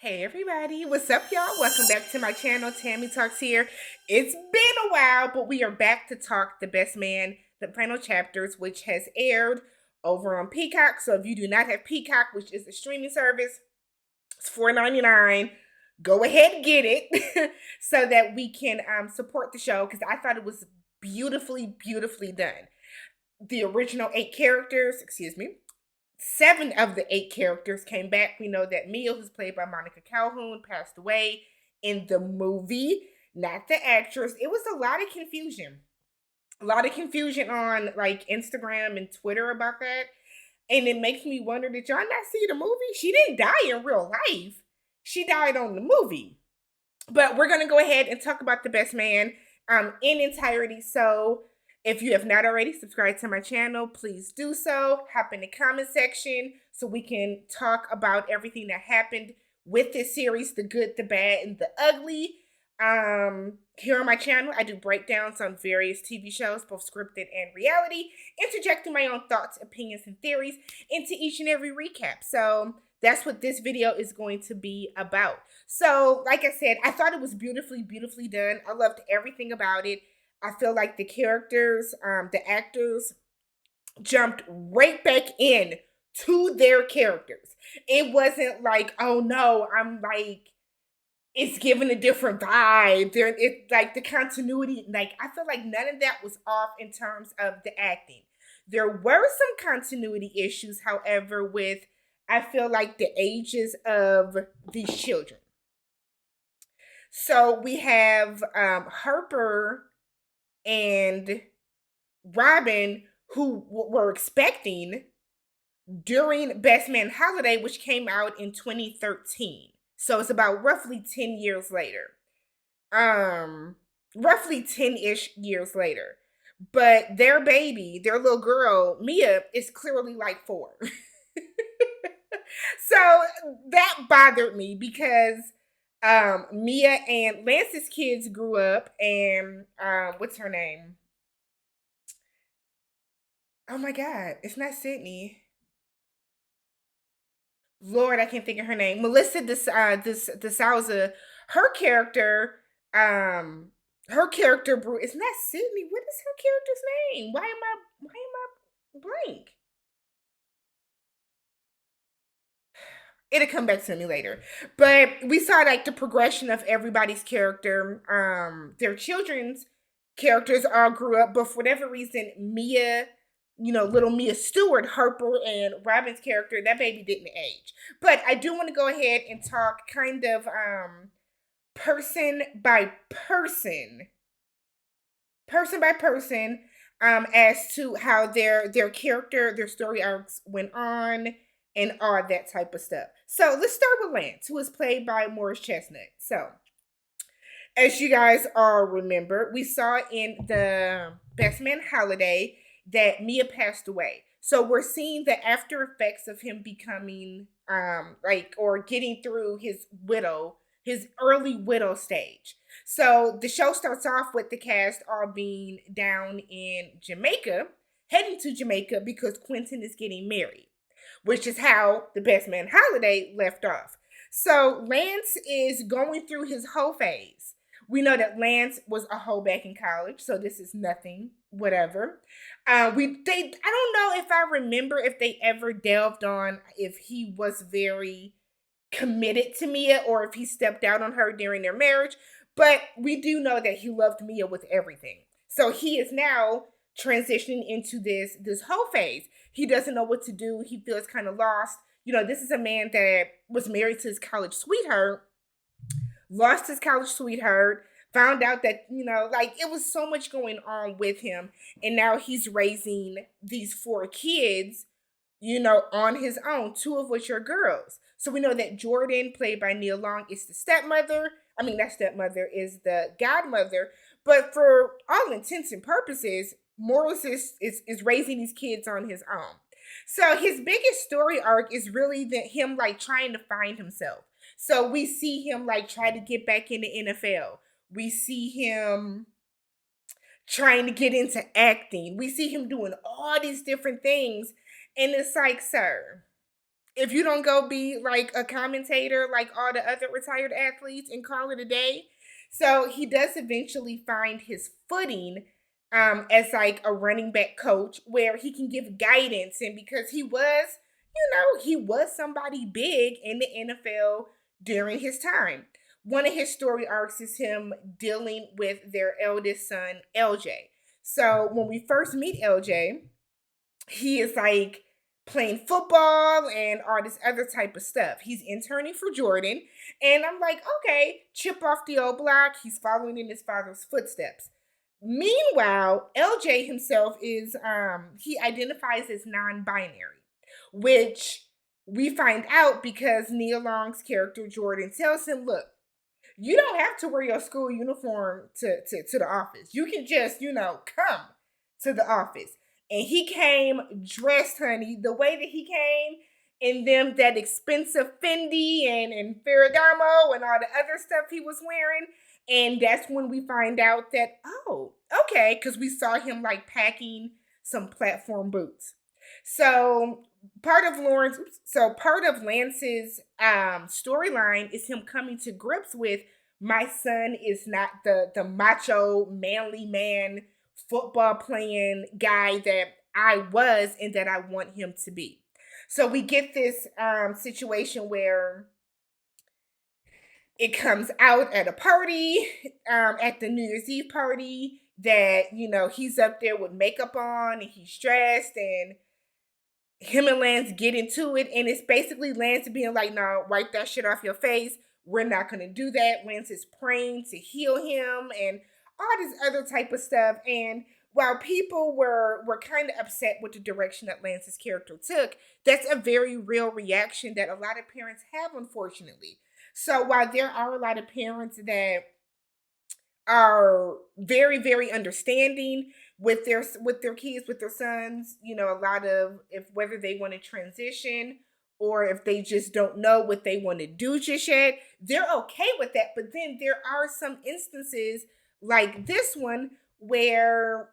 Hey everybody, what's up y'all? Welcome back to my channel, Tammy Talks here. It's been a while, but we are back to talk The Best Man, the final chapters, which has aired over on Peacock. So if you do not have Peacock, which is a streaming service, it's $4.99. Go ahead and get it so that we can support the show because I thought it was beautifully, beautifully done. The original 8 characters, excuse me, 7 of the 8 characters came back. We know that Mia, who's played by Monica Calhoun, passed away in the movie, not the actress. It was a lot of confusion. A lot of confusion on like Instagram and Twitter about that. And it makes me wonder, did y'all not see the movie? She didn't die in real life. She died on the movie. But we're gonna go ahead and talk about The Best Man in entirety. So if you have not already subscribed to my channel, please do so. Hop in the comment section so we can talk about everything that happened with this series, the good, the bad, and the ugly. Here on my channel, I do breakdowns on various TV shows, both scripted and reality, interjecting my own thoughts, opinions, and theories into each and every recap. So that's what this video is going to be about. So, like I said, I thought it was beautifully, beautifully done. I loved everything about it. I feel like the characters, the actors jumped right back in to their characters. It wasn't like, oh no, I'm like, it's giving a different vibe. It's like the continuity, like I feel like none of that was off in terms of the acting. There were some continuity issues, however, with I feel like the ages of these children. So we have Harper and Robyn, who were expecting during Best Man Holiday, which came out in 2013. So it's about roughly 10 years later. Roughly 10-ish years later. But their baby, their little girl, Mia, is clearly like 4. So that bothered me because Mia and Lance's kids grew up, and what's her name? Oh my God, it's not Sydney. Lord, I can't think of her name. Melissa DeSouza, her character, her character, it's not Sydney. What is her character's name? Why am I blank? It'll come back to me later. But we saw like the progression of everybody's character. Their children's characters all grew up, but for whatever reason, Mia, little Mia Stewart, Harper and Robyn's character, that baby didn't age. But I do want to go ahead and talk kind of person by person, as to how their character, their story arcs went on and all that type of stuff. So let's start with Lance, who is played by Morris Chestnut. So, as you guys all remember, we saw in the Best Man Holiday that Mia passed away. So we're seeing the after effects of him becoming or getting through his early widow stage. So the show starts off with the cast all being down in Jamaica, heading to Jamaica because Quentin is getting married, which is how the Best Man Holiday left off. So Lance is going through his hoe phase. We know that Lance was a hoe back in college, so this is nothing, whatever. I don't know if I remember if they ever delved on if he was very committed to Mia or if he stepped out on her during their marriage, but we do know that he loved Mia with everything. So he is now transitioning into this whole phase. He doesn't know what to do. He feels kind of lost. This is a man that was married to his college sweetheart, lost his college sweetheart, found out that, like it was so much going on with him. And now he's raising these 4 kids, on his own, 2 of which are girls. So we know that Jordan, played by Nia Long, is the stepmother. I mean, that stepmother is the godmother. But for all intents and purposes, Morris is raising these kids on his own. So his biggest story arc is really him like trying to find himself. So we see him like try to get back in the NFL. We see him trying to get into acting. We see him doing all these different things. And it's like, sir, if you don't go be like a commentator like all the other retired athletes and call it a day. So he does eventually find his footing as like a running back coach where he can give guidance. And because he was, he was somebody big in the NFL during his time. One of his story arcs is him dealing with their eldest son, LJ. So when we first meet LJ, he is like playing football and all this other type of stuff. He's interning for Jordan. And I'm like, okay, chip off the old block. He's following in his father's footsteps. Meanwhile, LJ himself is he identifies as non-binary, which we find out because Nia Long's character Jordan tells him, look, you don't have to wear your school uniform to the office. You can just, come to the office. And he came dressed, honey, the way that he came in them that expensive Fendi and Ferragamo and all the other stuff he was wearing. And that's when we find out that, oh, okay, because we saw him like packing some platform boots. So part of Lance's storyline is him coming to grips with my son is not the macho manly man football playing guy that I was and that I want him to be. So we get this situation where it comes out at a party, at the New Year's Eve party, that, he's up there with makeup on and he's dressed and him and Lance get into it. And it's basically Lance being like, no, wipe that shit off your face. We're not going to do that. Lance is praying to heal him and all this other type of stuff. And while people were kind of upset with the direction that Lance's character took, that's a very real reaction that a lot of parents have, unfortunately. So while there are a lot of parents that are very very understanding with their kids, with their sons, a lot of, if whether they want to transition or if they just don't know what they want to do just yet, they're okay with that. But then there are some instances like this one where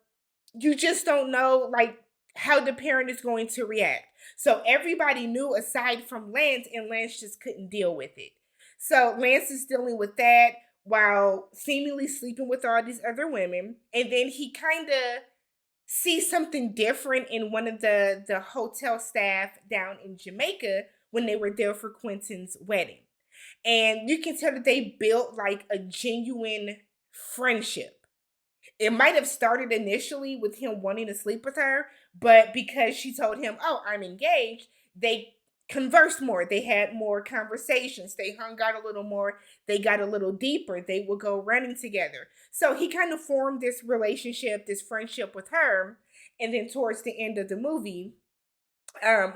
you just don't know like how the parent is going to react. So everybody knew aside from Lance, and Lance just couldn't deal with it. So Lance is dealing with that while seemingly sleeping with all these other women. And then he kind of sees something different in one of the hotel staff down in Jamaica when they were there for Quentin's wedding. And you can tell that they built like a genuine friendship. It might have started initially with him wanting to sleep with her, but because she told him, "Oh, I'm engaged," they conversed more. They had more conversations. They hung out a little more. They got a little deeper. They would go running together. So he kind of formed this relationship, this friendship with her. And then towards the end of the movie,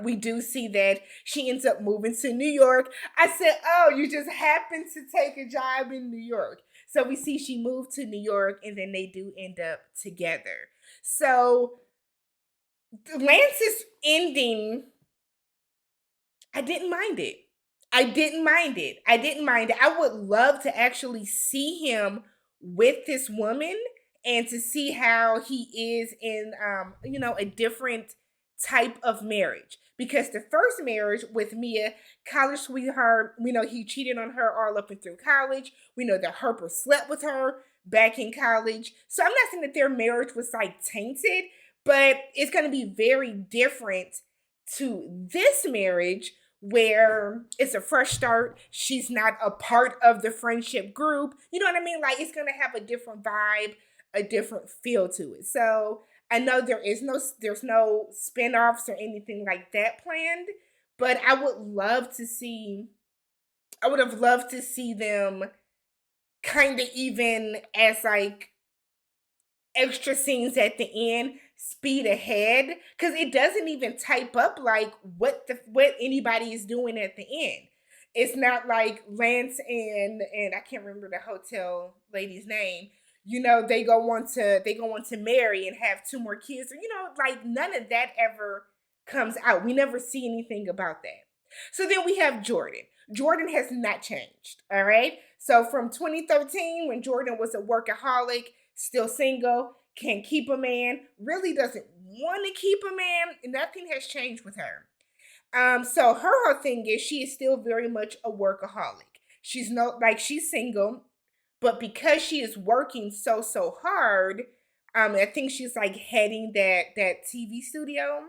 we do see that she ends up moving to New York. I said, "Oh, you just happened to take a job in New York." So we see she moved to New York and then they do end up together. So Lance's ending, I didn't mind it. I didn't mind it. I didn't mind it. I would love to actually see him with this woman and to see how he is in a different type of marriage. Because the first marriage with Mia, college sweetheart, we know he cheated on her all up and through college. We know that Harper slept with her back in college. So I'm not saying that their marriage was like tainted, but it's going to be very different to this marriage where it's a fresh start. She's not a part of the friendship group. You know what I mean? Like it's gonna have a different vibe, a different feel to it. So I know there's no spin-offs or anything like that planned, but I would have loved to see them kind of even as like extra scenes at the end speed ahead because it doesn't even type up like what anybody is doing at the end. It's not like Lance and I can't remember the hotel lady's name. They go on to marry and have two more kids, or like none of that ever comes out. We never see anything about that. So then we have Jordan. Jordan has not changed. All right. So from 2013, when Jordan was a workaholic, still single, can't keep a man, really doesn't want to keep a man, and nothing has changed with her. So her whole thing is she is still very much a workaholic. She's no like she's single, but because she is working so hard, I think she's like heading that TV studio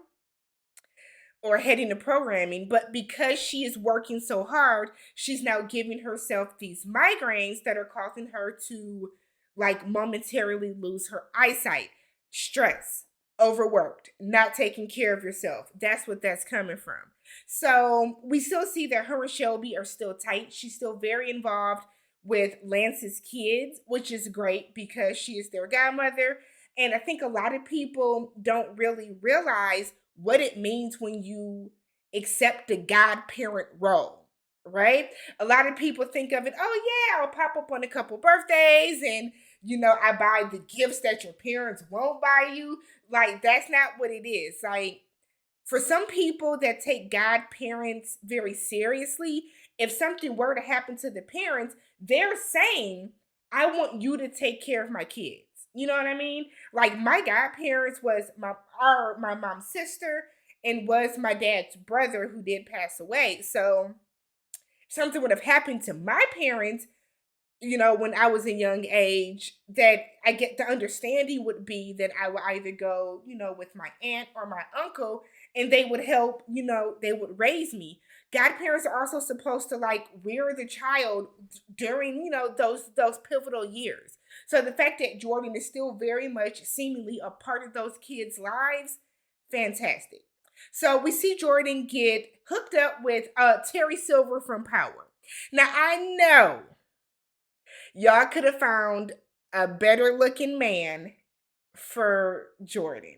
or heading to programming, but because she is working so hard, she's now giving herself these migraines that are causing her to like momentarily lose her eyesight. Stress, overworked, not taking care of yourself. That's what that's coming from. So we still see that her and Shelby are still tight. She's still very involved with Lance's kids, which is great because she is their godmother. And I think a lot of people don't really realize what it means when you accept the godparent role, right? A lot of people think of it, oh yeah, I'll pop up on a couple birthdays and I buy the gifts that your parents won't buy you. Like that's not what it is. Like for some people that take godparents very seriously, if something were to happen to the parents, they're saying, I want you to take care of my kids. You know what I mean? Like my godparents was my mom's sister and was my dad's brother who did pass away. So something would have happened to my parents, when I was a young age, that I get the understanding would be that I would either go, with my aunt or my uncle, and they would help, they would raise me. Godparents are also supposed to like rear the child during, those pivotal years. So the fact that Jordan is still very much seemingly a part of those kids' lives, fantastic. So we see Jordan get hooked up with Terry Silver from Power. Now I know y'all could have found a better looking man for Jordan.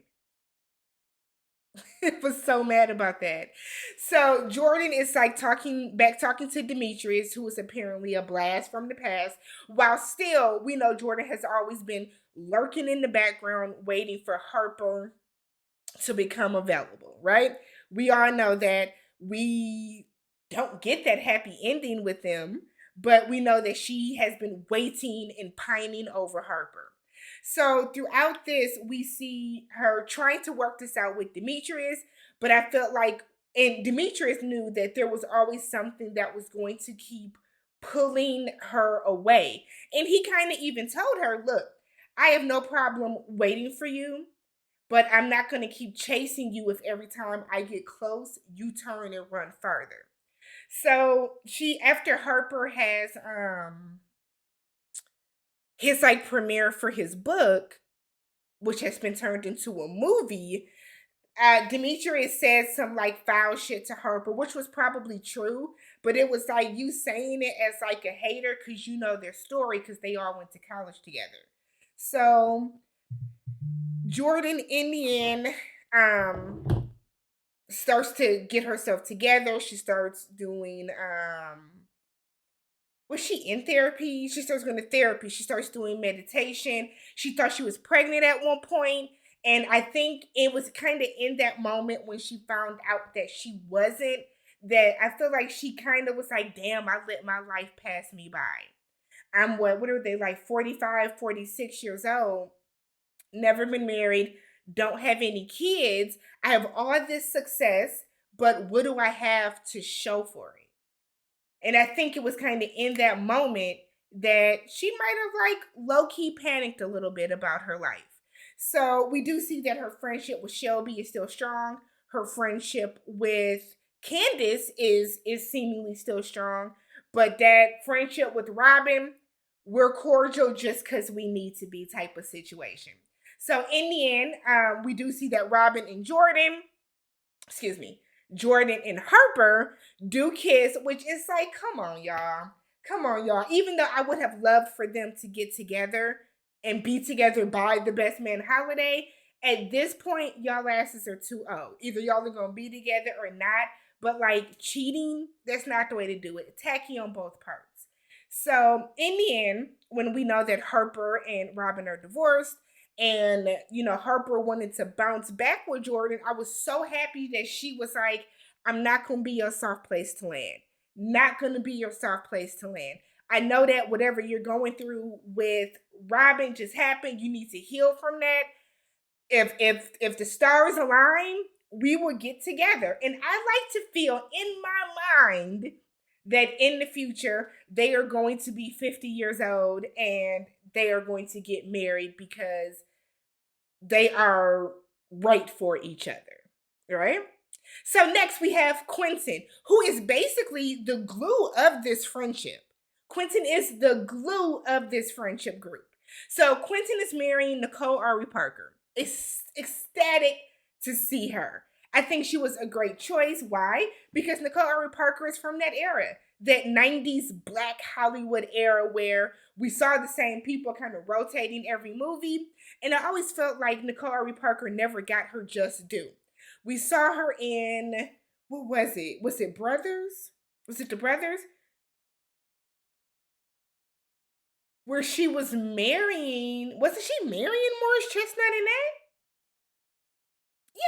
I was so mad about that. So Jordan is like talking to Demetrius, who is apparently a blast from the past, while still we know Jordan has always been lurking in the background, waiting for Harper to become available, right? We all know that we don't get that happy ending with them, but we know that she has been waiting and pining over Harper. So throughout this, we see her trying to work this out with Demetrius, but I felt like, and Demetrius knew that there was always something that was going to keep pulling her away. And he kind of even told her, look, I have no problem waiting for you, but I'm not going to keep chasing you if every time I get close, you turn and run further. So after Harper has his like premiere for his book, which has been turned into a movie, Demetrius said some like foul shit to Harper, which was probably true, but it was like you saying it as like a hater because you know their story because they all went to college together. So Jordan, in the end, starts to get herself together. She starts doing was she in therapy? She starts going to therapy. She starts doing meditation. She thought she was pregnant at one point, and I think it was kind of in that moment when she found out that she wasn't, that I feel like she kind of was like, damn, I let my life pass me by. I'm what are they, like 45, 46 years old, never been married, don't have any kids. I have all this success, but what do I have to show for it? And I think it was kind of in that moment that she might have like low key panicked a little bit about her life. So we do see that her friendship with Shelby is still strong. Her friendship with Candace is seemingly still strong, but that friendship with Robyn, we're cordial just because we need to be type of situation. So in the end, we do see that Robyn and Jordan and Harper do kiss, which is like, come on, y'all. Come on, y'all. Even though I would have loved for them to get together and be together by the best man holiday, at this point, y'all asses are too old. Either y'all are going to be together or not. But like cheating, that's not the way to do it. Tacky on both parts. So in the end, when we know that Harper and Robyn are divorced, and Harper wanted to bounce back with Jordan, I was so happy that she was like, I'm not gonna be your soft place to land. Not gonna be your soft place to land. I know that whatever you're going through with Robyn just happened. You need to heal from that. If the stars align, we will get together. And I like to feel in my mind that in the future they are going to be 50 years old and they are going to get married because they are right for each other, right? So next we have Quentin, who is basically the glue of this friendship. Quentin is the glue of this friendship group. So Quentin is marrying Nicole Ari Parker. It's ecstatic to see her. I think she was a great choice. Why? Because Nicole Ari Parker is from that era, that 90s black Hollywood era where we saw the same people kind of rotating every movie. And I always felt like Nicole Ari Parker never got her just due. We saw her in, what was it? Was it Brothers? Was it The Brothers? Where she was marrying, wasn't she marrying Morris Chestnut in that?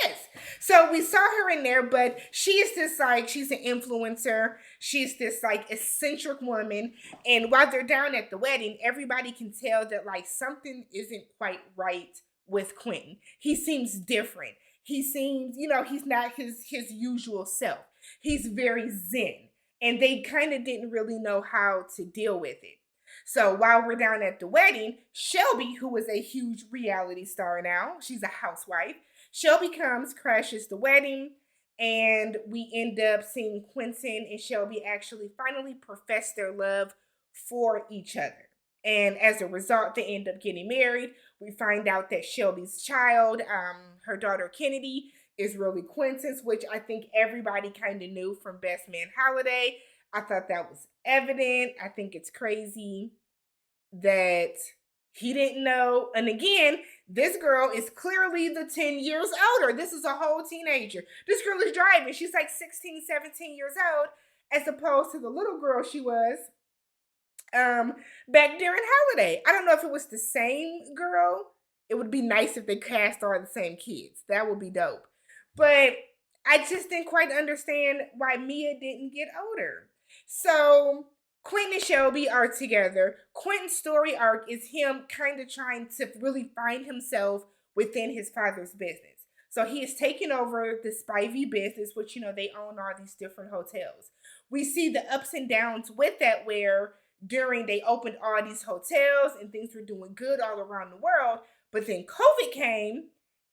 Yes. So we saw her in there, but she is this like, she's an influencer. She's this like eccentric woman. And while they're down at the wedding, everybody can tell that like something isn't quite right with Quentin. He seems different. He seems, he's not his usual self. He's very zen. And they kind of didn't really know how to deal with it. So while we're down at the wedding, Shelby, who is a huge reality star now, she's a housewife. Shelby comes, crashes the wedding, and we end up seeing Quentin and Shelby actually finally profess their love for each other. And as a result, they end up getting married. We find out that Shelby's child, her daughter Kennedy, is really Quentin's, which I think everybody kind of knew from Best Man Holiday. I thought that was evident. I think it's crazy that he didn't know. And again, this girl is clearly the 10 years older. This is a whole teenager. This girl is driving. She's like 16, 17 years old, as opposed to the little girl she was back during Holiday. I don't know if it was the same girl. It would be nice if they cast all the same kids. That would be dope. But I just didn't quite understand why Mia didn't get older. So Quentin and Shelby are together. Quentin's story arc is him kind of trying to really find himself within his father's business. So he is taking over the Spivey business, which, they own all these different hotels. We see the ups and downs with that, where during they opened all these hotels and things were doing good all around the world. But then COVID came,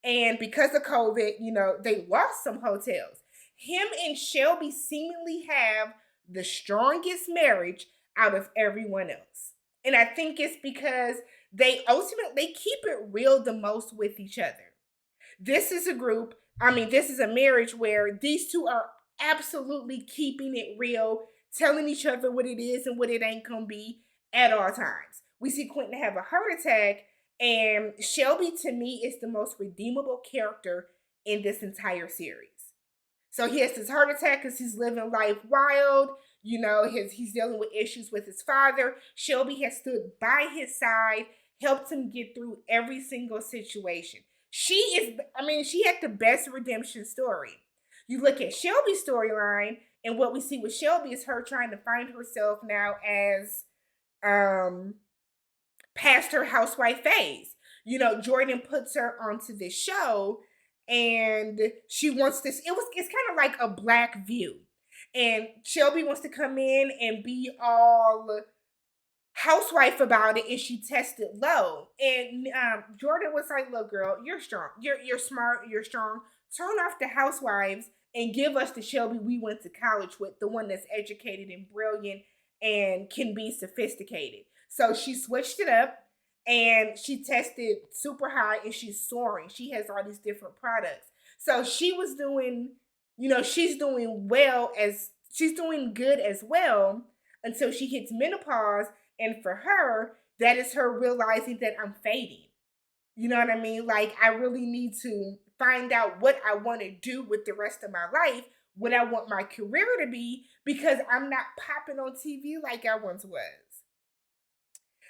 and because of COVID, they lost some hotels. Him and Shelby seemingly have the strongest marriage out of everyone else. And I think it's because they ultimately keep it real the most with each other. This is a group, this is a marriage where these two are absolutely keeping it real, telling each other what it is and what it ain't gonna be at all times. We see Quentin have a heart attack, and Shelby, to me, is the most redeemable character in this entire series. So he has this heart attack because he's living life wild. He's dealing with issues with his father. Shelby has stood by his side, helped him get through every single situation. She had the best redemption story. You look at Shelby's storyline, and what we see with Shelby is her trying to find herself now as past her housewife phase. Jordan puts her onto this show, and she wants this. It's kind of like a Black View, and Shelby wants to come in and be all housewife about it, and she tested low. And Jordan was like, "Look, girl, you're strong. You're smart. You're strong. Turn off the housewives and give us the Shelby we went to college with, the one that's educated and brilliant and can be sophisticated." So she switched it up, and she tested super high, and she's soaring. She has all these different products. So she was doing, she's doing good as well until she hits menopause. And for her, that is her realizing that I'm fading. You know what I mean? Like, I really need to find out what I want to do with the rest of my life, what I want my career to be, because I'm not popping on TV like I once was.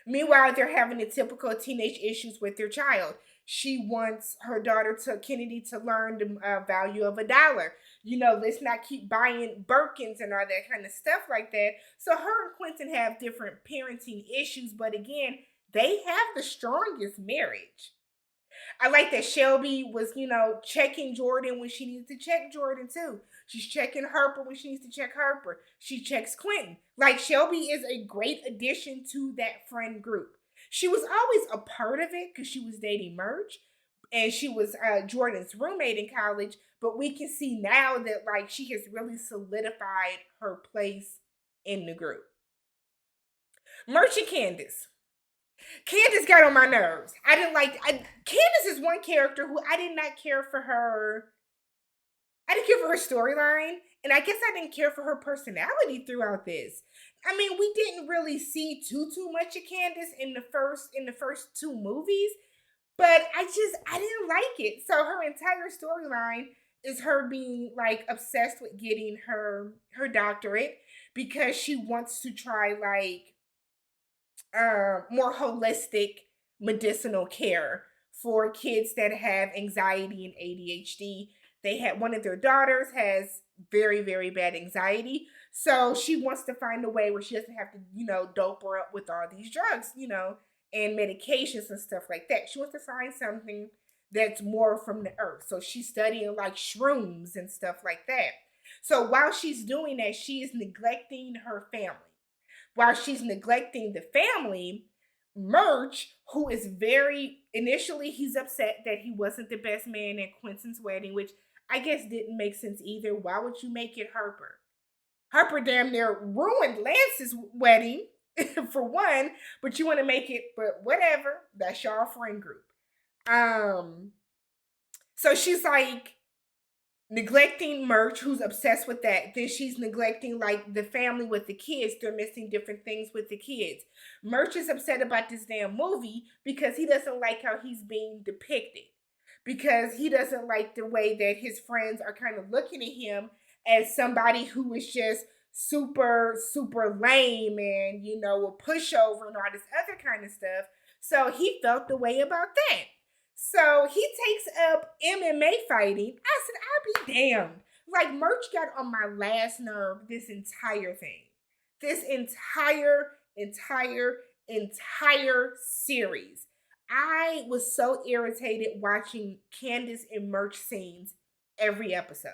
Meanwhile, they're having the typical teenage issues with their child. She wants her daughter Kennedy to learn the value of $1. Let's not keep buying Birkins and all that kind of stuff like that. So her and Quentin have different parenting issues, but again, they have the strongest marriage. I like that Shelby was, checking Jordan when she needs to check Jordan too. She's checking Harper when she needs to check Harper. She checks Quentin. Like, Shelby is a great addition to that friend group. She was always a part of it because she was dating Murch and she was Jordan's roommate in college. But we can see now that, like, she has really solidified her place in the group. Murch and Candace. Candace got on my nerves. I didn't like. Candace is one character who I did not care for her. I didn't care for her storyline, and I guess I didn't care for her personality throughout this. I mean, we didn't really see too much of Candace in the first two movies, but I didn't like it. So her entire storyline is her being like obsessed with getting her doctorate because she wants to try like more holistic medicinal care for kids that have anxiety and ADHD. They had one of their daughters has very bad anxiety, so she wants to find a way where she doesn't have to, dope her up with all these drugs, and medications and stuff like that. She wants to find something that's more from the earth. So she's studying like shrooms and stuff like that. So while she's doing that, she is neglecting her family. While she's neglecting the family, Murch, who is initially he's upset that he wasn't the best man at Quentin's wedding, which I guess didn't make sense either. Why would you make it Harper? Harper damn near ruined Lance's wedding for one, but you want to make it, but whatever. That's y'all friend group. Um, so she's like, neglecting Murch, who's obsessed with that. Then she's neglecting like the family with the kids. They're missing different things with the kids. Murch is upset about this damn movie because he doesn't like how he's being depicted. Because he doesn't like the way that his friends are kind of looking at him as somebody who is just super lame and, a pushover and all this other kind of stuff. So he felt the way about that. So he takes up MMA fighting. I said, I'll be damned. Like, Murch got on my last nerve this entire thing. This entire series. I was so irritated watching Candace and Murch scenes every episode.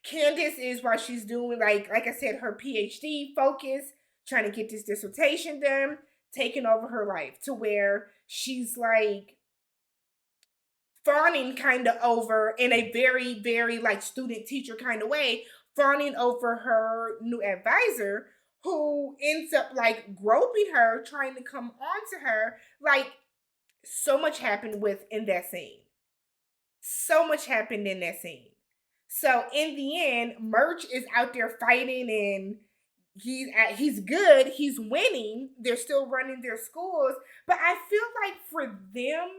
Candace is while she's doing like I said, her PhD focus, trying to get this dissertation done, taking over her life to where she's like fawning kind of over in a very like student teacher kind of way, fawning over her new advisor who ends up like groping her, trying to come on to her. Like, so much happened in that scene. So much happened in that scene. So in the end, Murch is out there fighting and he's good, he's winning. They're still running their schools, but I feel like for them,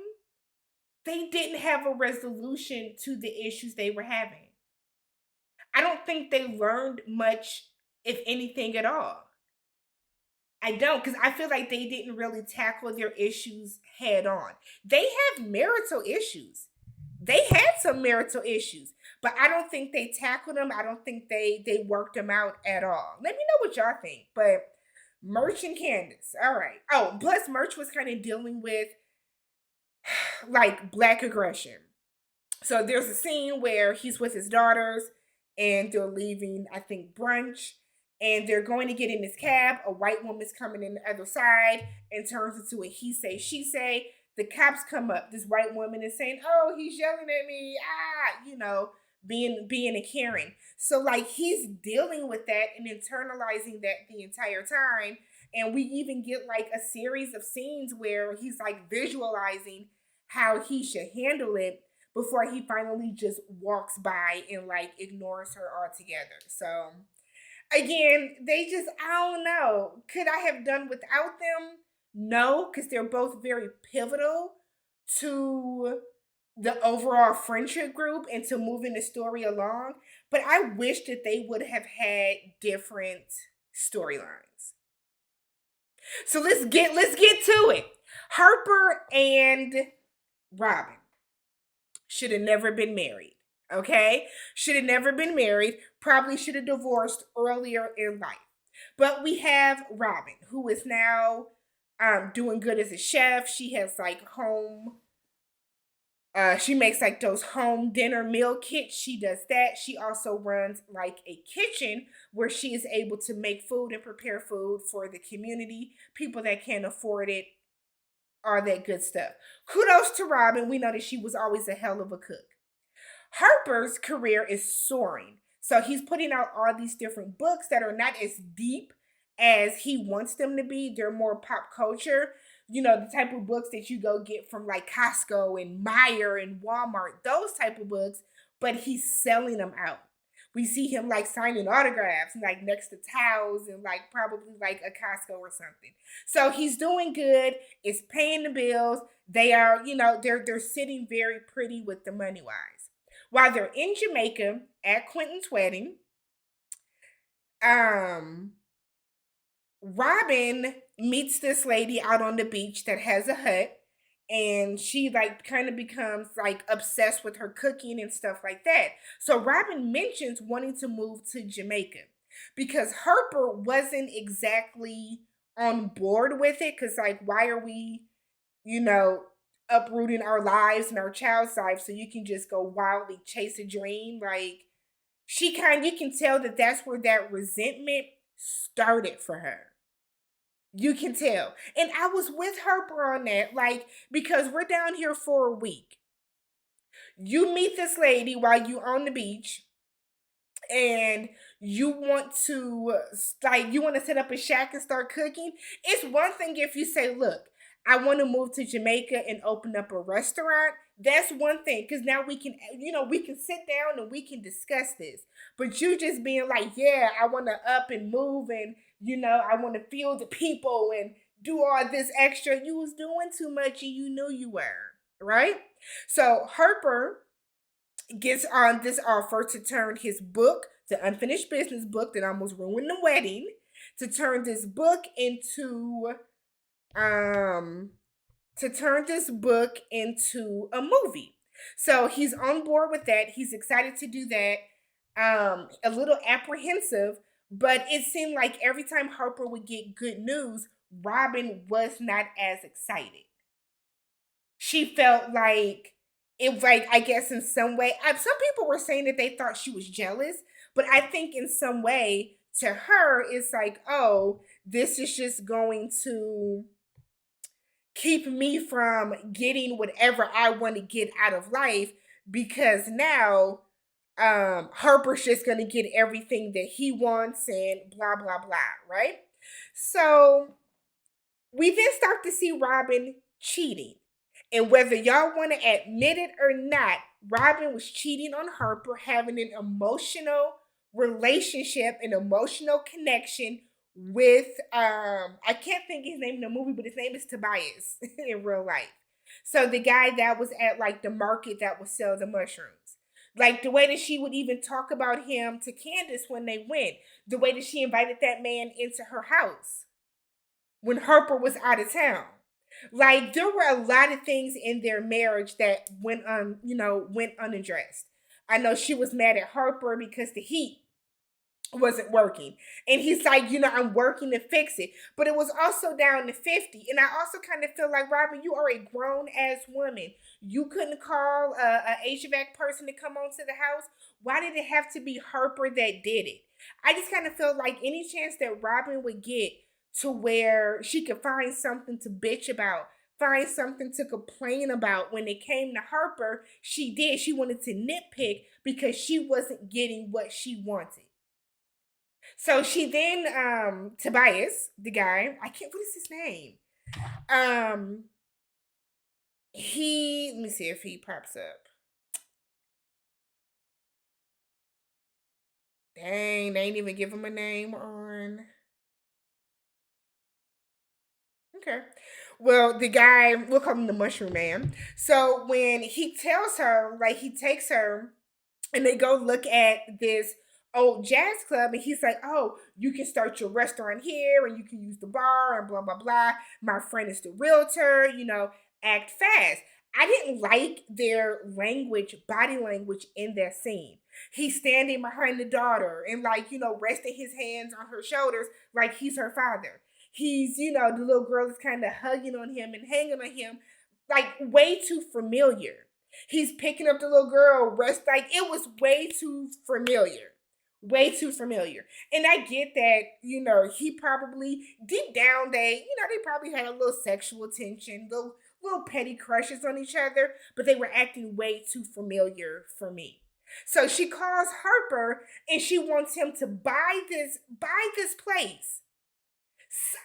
they didn't have a resolution to the issues they were having. I don't think they learned much, if anything at all. I don't, because I feel like they didn't really tackle their issues head on. They have marital issues. They had some marital issues, but I don't think they tackled them. I don't think they worked them out at all. Let me know what y'all think. But Murch and Candace, all right. Oh, plus Murch was kind of dealing with like black aggression. So there's a scene where he's with his daughters and they're leaving, I think, brunch. And they're going to get in this cab. A white woman's coming in the other side and turns into a he say, she say. The cops come up. This white woman is saying, "Oh, he's yelling at me." Being a Karen. So like he's dealing with that and internalizing that the entire time. And we even get like a series of scenes where he's like visualizing how he should handle it before he finally just walks by and like ignores her altogether. So again, I don't know. Could I have done without them? No, because they're both very pivotal to the overall friendship group and to moving the story along. But I wish that they would have had different storylines. So let's get to it. Harper and Robyn should have never been married. Okay? Should have never been married. Probably should have divorced earlier in life. But we have Robyn, who is now doing good as a chef. She has like home She makes like those home dinner meal kits. She does that. She also runs like a kitchen where she is able to make food and prepare food for the community, people that can't afford it, all that good stuff. Kudos to Robyn. We know that she was always a hell of a cook. Harper's career is soaring. So he's putting out all these different books that are not as deep as he wants them to be. They're more pop culture. You know, the type of books that you go get from like Costco and Meyer and Walmart, those type of books, but he's selling them out. We see him like signing autographs like next to towels and like probably like a Costco or something. So he's doing good. It's paying the bills. They are, they're sitting very pretty with the money wise. While they're in Jamaica at Quentin's wedding, um, Robyn meets this lady out on the beach that has a hut, and she like kind of becomes like obsessed with her cooking and stuff like that. So Robyn mentions wanting to move to Jamaica because Harper wasn't exactly on board with it, because like, why are we, you know, uprooting our lives and our child's life so you can just go wildly chase a dream? Like, you can tell that that's where that resentment started for her. You can tell. And I was with Harper on that, like, because we're down here for a week. You meet this lady while you on the beach, and you want to set up a shack and start cooking. It's one thing if you say, look, I want to move to Jamaica and open up a restaurant. That's one thing, because now we can sit down and we can discuss this. But you just being like, yeah, I want to up and move, and I want to feel the people and do all this extra. You was doing too much and you knew you were, right? So Harper gets on this offer to turn his book, the unfinished business book that almost ruined the wedding, to turn this book into um a movie. So he's on board with that. He's excited to do that. A little apprehensive, but it seemed like every time Harper would get good news, Robyn was not as excited. She felt like it, like, I guess in some way, some people were saying that they thought she was jealous, but I think in some way to her it's like, oh, this is just going to keep me from getting whatever I want to get out of life, because now Harper's just going to get everything that he wants and blah blah blah, right? So we then start to see Robyn cheating. And whether y'all want to admit it or not, Robyn was cheating on Harper, having an emotional relationship, an emotional connection with I can't think his name in the movie, but his name is Tobias in real life. So the guy that was at like the market that would sell the mushrooms. Like the way that she would even talk about him to Candace when they went, the way that she invited that man into her house when Harper was out of town. Like there were a lot of things in their marriage that went unaddressed. I know she was mad at Harper because the heat wasn't working. And he's like, I'm working to fix it. But it was also down to 50. And I also kind of feel like, Robyn, you are a grown ass woman. You couldn't call a HVAC person to come onto the house. Why did it have to be Harper that did it? I just kind of felt like any chance that Robyn would get to where she could find something to bitch about, find something to complain about when it came to Harper, she did. She wanted to nitpick because she wasn't getting what she wanted. So she then, Tobias, the guy, what is his name? Um, let me see if he pops up. Dang, they ain't even give him a name on. Okay. Well, the guy, we'll call him the Mushroom Man. So when he tells her, like, he takes her and they go look at this old jazz club, and he's like, oh, you can start your restaurant here and you can use the bar and blah blah blah. My friend is the realtor, act fast. I didn't like their body language in that scene. He's standing behind the daughter and resting his hands on her shoulders like he's her father. He's, the little girl is kind of hugging on him and hanging on him, like way too familiar. He's picking up the little girl, rest like it was way too familiar. Way too familiar. And I get that, he probably deep down they probably had a little sexual tension, little petty crushes on each other, but they were acting way too familiar for me. So she calls Harper and she wants him to buy this place.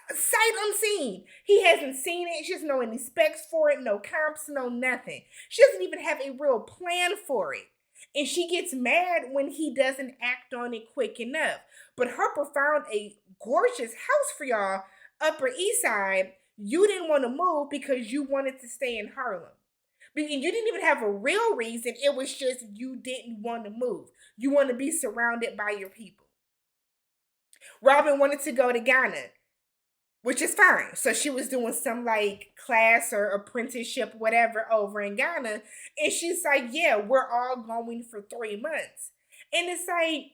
Sight unseen. He hasn't seen it. She doesn't know any specs for it, no comps, no nothing. She doesn't even have a real plan for it. And she gets mad when he doesn't act on it quick enough. But Harper found a gorgeous house for y'all, Upper East Side. You didn't want to move because you wanted to stay in Harlem. But you didn't even have a real reason. It was just you didn't want to move. You want to be surrounded by your people. Robyn wanted to go to Ghana, which is fine. So she was doing some like class or apprenticeship, whatever, over in Ghana. And she's like, yeah, we're all going for 3 months. And it's like,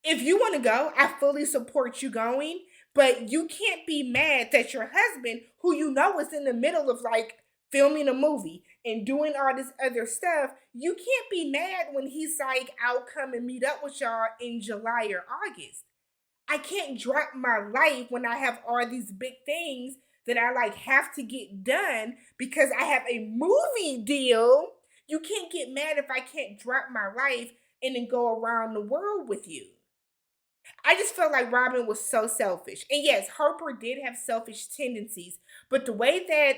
if you want to go, I fully support you going. But you can't be mad that your husband, who you know is in the middle of like filming a movie and doing all this other stuff, you can't be mad when he's like, I'll come and meet up with y'all in July or August. I can't drop my life when I have all these big things that I like have to get done because I have a movie deal. You can't get mad if I can't drop my life and then go around the world with you. I just felt like Robyn was so selfish. And yes, Harper did have selfish tendencies, but the way that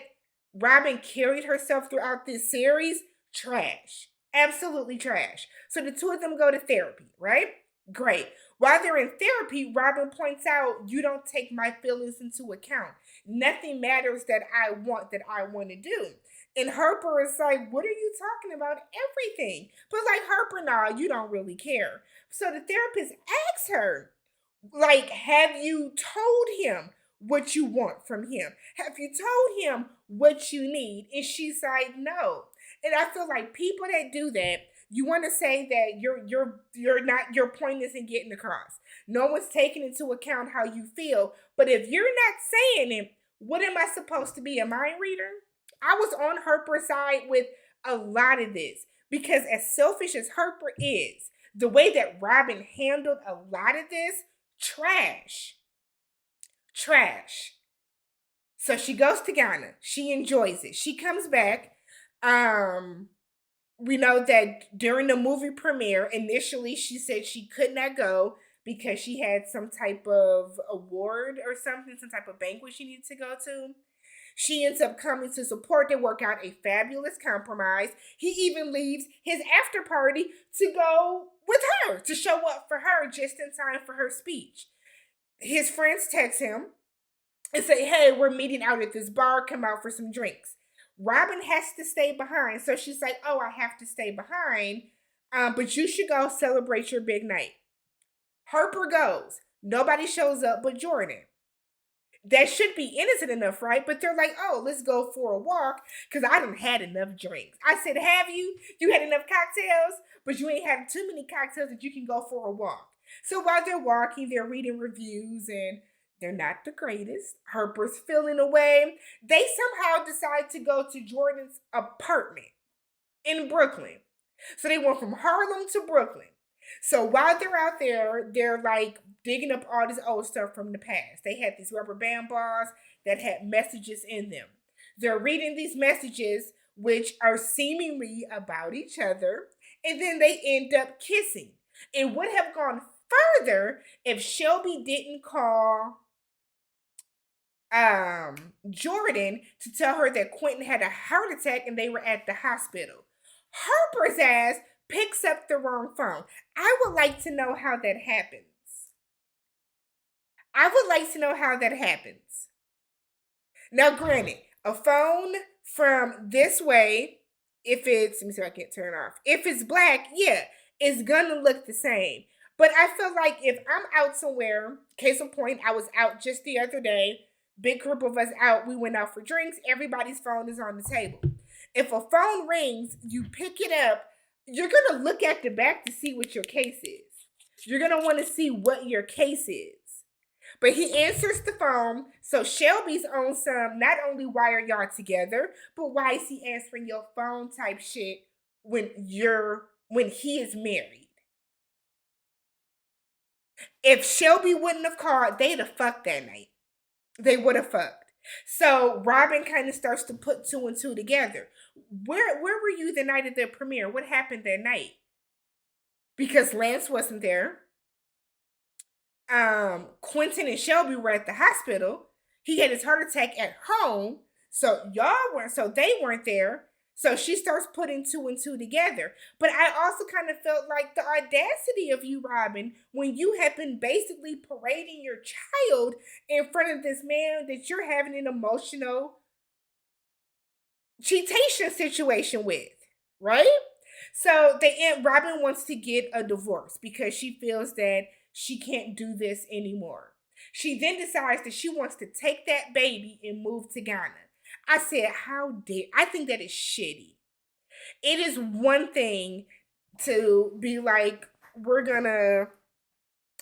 Robyn carried herself throughout this series, trash. Absolutely trash. So the two of them go to therapy, right? Great. While they're in therapy, Robyn points out, you don't take my feelings into account. Nothing matters that I want to do. And Harper is like, what are you talking about? Everything. But like, Harper, nah, you don't really care. So the therapist asks her, like, have you told him what you want from him? Have you told him what you need? And she's like, no. And I feel like people that do that, you want to say that your point isn't getting across. No one's taking into account how you feel. But if you're not saying it, what am I supposed to be, a mind reader? I was on Harper's side with a lot of this because as selfish as Harper is, the way that Robyn handled a lot of this, trash. Trash. So she goes to Ghana. She enjoys it. She comes back. We know that during the movie premiere, initially she said she could not go because she had some type of award or something, some type of banquet she needed to go to. She ends up coming to support. They work out a fabulous compromise. He even leaves his after party to go with her, to show up for her just in time for her speech. His friends text him and say, hey, we're meeting out at this bar. Come out for some drinks. Robyn has to stay behind. So she's like, oh, I have to stay behind. But you should go celebrate your big night. Harper goes. Nobody shows up but Jordan. That should be innocent enough, right? But they're like, oh, let's go for a walk because I done had enough drinks. I said, have you? You had enough cocktails, but you ain't had too many cocktails that you can go for a walk. So while they're walking, they're reading reviews and they're not the greatest. Harper's feeling away. They somehow decide to go to Jordan's apartment in Brooklyn. So they went from Harlem to Brooklyn. So while they're out there, they're like digging up all this old stuff from the past. They had these rubber band balls that had messages in them. They're reading these messages, which are seemingly about each other, and then they end up kissing. It would have gone further if Shelby didn't call Jordan to tell her that Quentin had a heart attack and they were at the hospital. Harper's ass picks up the wrong phone. I would like to know how that happens. Now, granted, a phone from this way, if it's, let me see if I can turn it off. If it's black, yeah, it's gonna look the same. But I feel like if I'm out somewhere, case in point, I was out just the other day, big group of us out, we went out for drinks, everybody's phone is on the table. If a phone rings, you pick it up, you're going to look at the back to see what your case is. You're going to want to see what your case is. But he answers the phone. So Shelby's on some, not only why are y'all together, but why is he answering your phone type shit when he is married? If Shelby wouldn't have called, they'd have fucked that night. They would have fucked. So Robyn kind of starts to put two and two together. Where were you the night of the premiere? What happened that night? Because Lance wasn't there. Quentin and Shelby were at the hospital. He had his heart attack at home. So they weren't there. So she starts putting two and two together. But I also kind of felt like the audacity of you, Robyn, when you have been basically parading your child in front of this man that you're having an emotional cheatation situation with, right? So Robyn wants to get a divorce because she feels that she can't do this anymore. She then decides that she wants to take that baby and move to Ghana. I said, how dare I think that is shitty. It is one thing to be like, we're gonna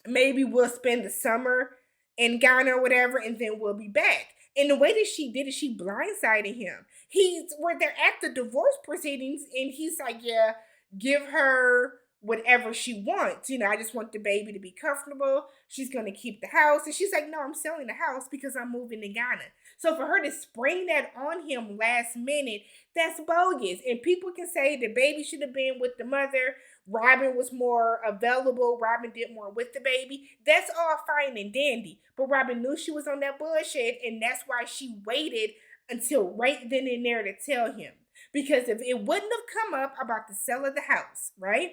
maybe we'll spend the summer in Ghana or whatever, and then we'll be back. And the way that she did it, she blindsided him. They're at the divorce proceedings, and he's like, yeah, give her whatever she wants. I just want the baby to be comfortable. She's gonna keep the house. And she's like, no, I'm selling the house because I'm moving to Ghana. So for her to spring that on him last minute, that's bogus. And people can say the baby should have been with the mother. Robyn was more available. Robyn did more with the baby. That's all fine and dandy. But Robyn knew she was on that bullshit, and that's why she waited until right then and there to tell him. Because if it wouldn't have come up about the sale of the house, right?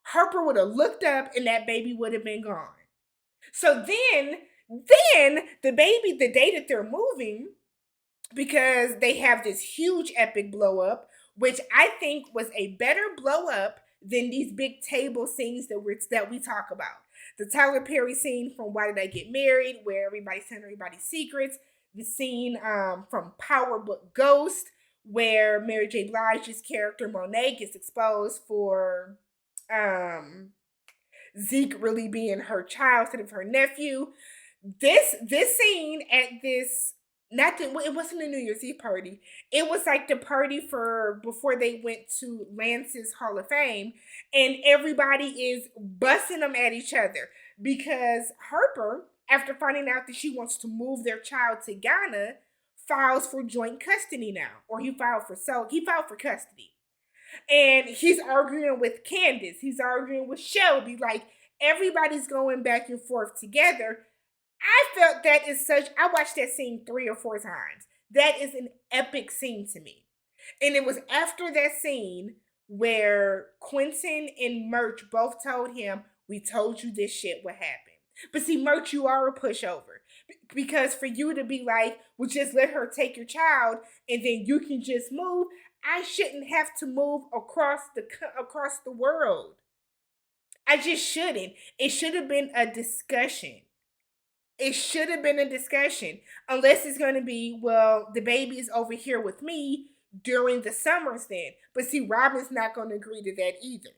Harper would have looked up and that baby would have been gone. So then the baby, the day that they're moving, because they have this huge epic blow up, which I think was a better blow up than these big table scenes that we talk about. The Tyler Perry scene from Why Did I Get Married, where everybody's telling everybody's secrets. The scene from Power Book Ghost, where Mary J. Blige's character Monet gets exposed for Zeke really being her child instead of her nephew. This scene at this it wasn't a New Year's Eve party. It was like the party for before they went to Lance's Hall of Fame, and everybody is busting them at each other because Harper, after finding out that she wants to move their child to Ghana, files for joint custody now, or he filed for custody. And he's arguing with Candace. He's arguing with Shelby. Like, everybody's going back and forth together. I felt that is I watched that scene 3 or 4 times. That is an epic scene to me. And it was after that scene where Quentin and Murch both told him, we told you this shit would happen. But see, Murch, you are a pushover. Because for you to be like, well, just let her take your child and then you can just move, I shouldn't have to move across the world. I just shouldn't. It should have been a discussion. It should have been a discussion. Unless it's going to be, well, the baby is over here with me during the summers then. But see, Robyn's not going to agree to that either.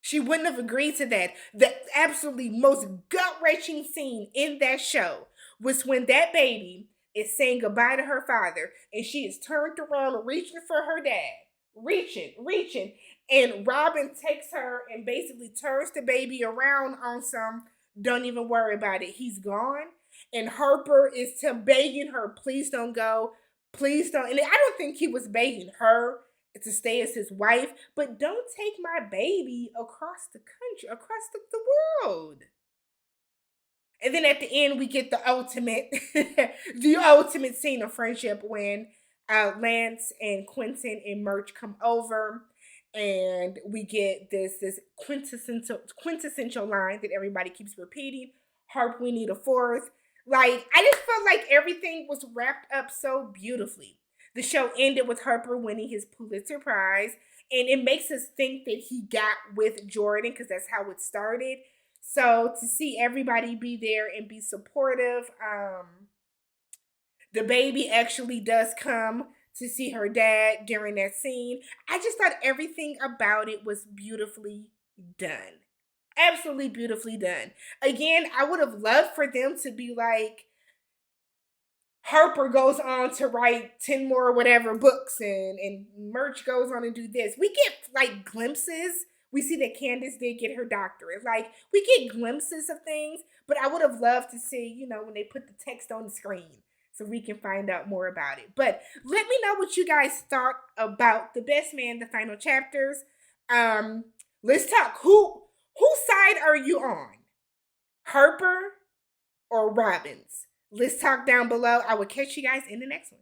She wouldn't have agreed to that. The absolutely most gut-wrenching scene in that show was when that baby is saying goodbye to her father and she is turned around reaching for her dad. Reaching. And Robyn takes her and basically turns the baby around on some, don't even worry about it, he's gone. And Harper is begging her, please don't go. Please don't. And I don't think he was begging her to stay as his wife, but don't take my baby across the country, across the world. And then at the end, we get the ultimate scene of friendship when Lance and Quentin and Murch come over, and we get this quintessential line that everybody keeps repeating: "Harp, we need a fourth." Like, I just felt like everything was wrapped up so beautifully. The show ended with Harper winning his Pulitzer Prize, and it makes us think that he got with Jordan because that's how it started. So to see everybody be there and be supportive, the baby actually does come to see her dad during that scene. I just thought everything about it was beautifully done. Absolutely beautifully done. Again, I would have loved for them to be like, Harper goes on to write 10 more whatever books, and Murch goes on and do this. We get like glimpses. We see that Candace did get her doctorate. Like, we get glimpses of things, but I would have loved to see, when they put the text on the screen so we can find out more about it. But let me know what you guys thought about The Best Man, the final chapters. Um, let's talk. Whose side are you on? Harper or Robyn's? Let's talk down below. I will catch you guys in the next one.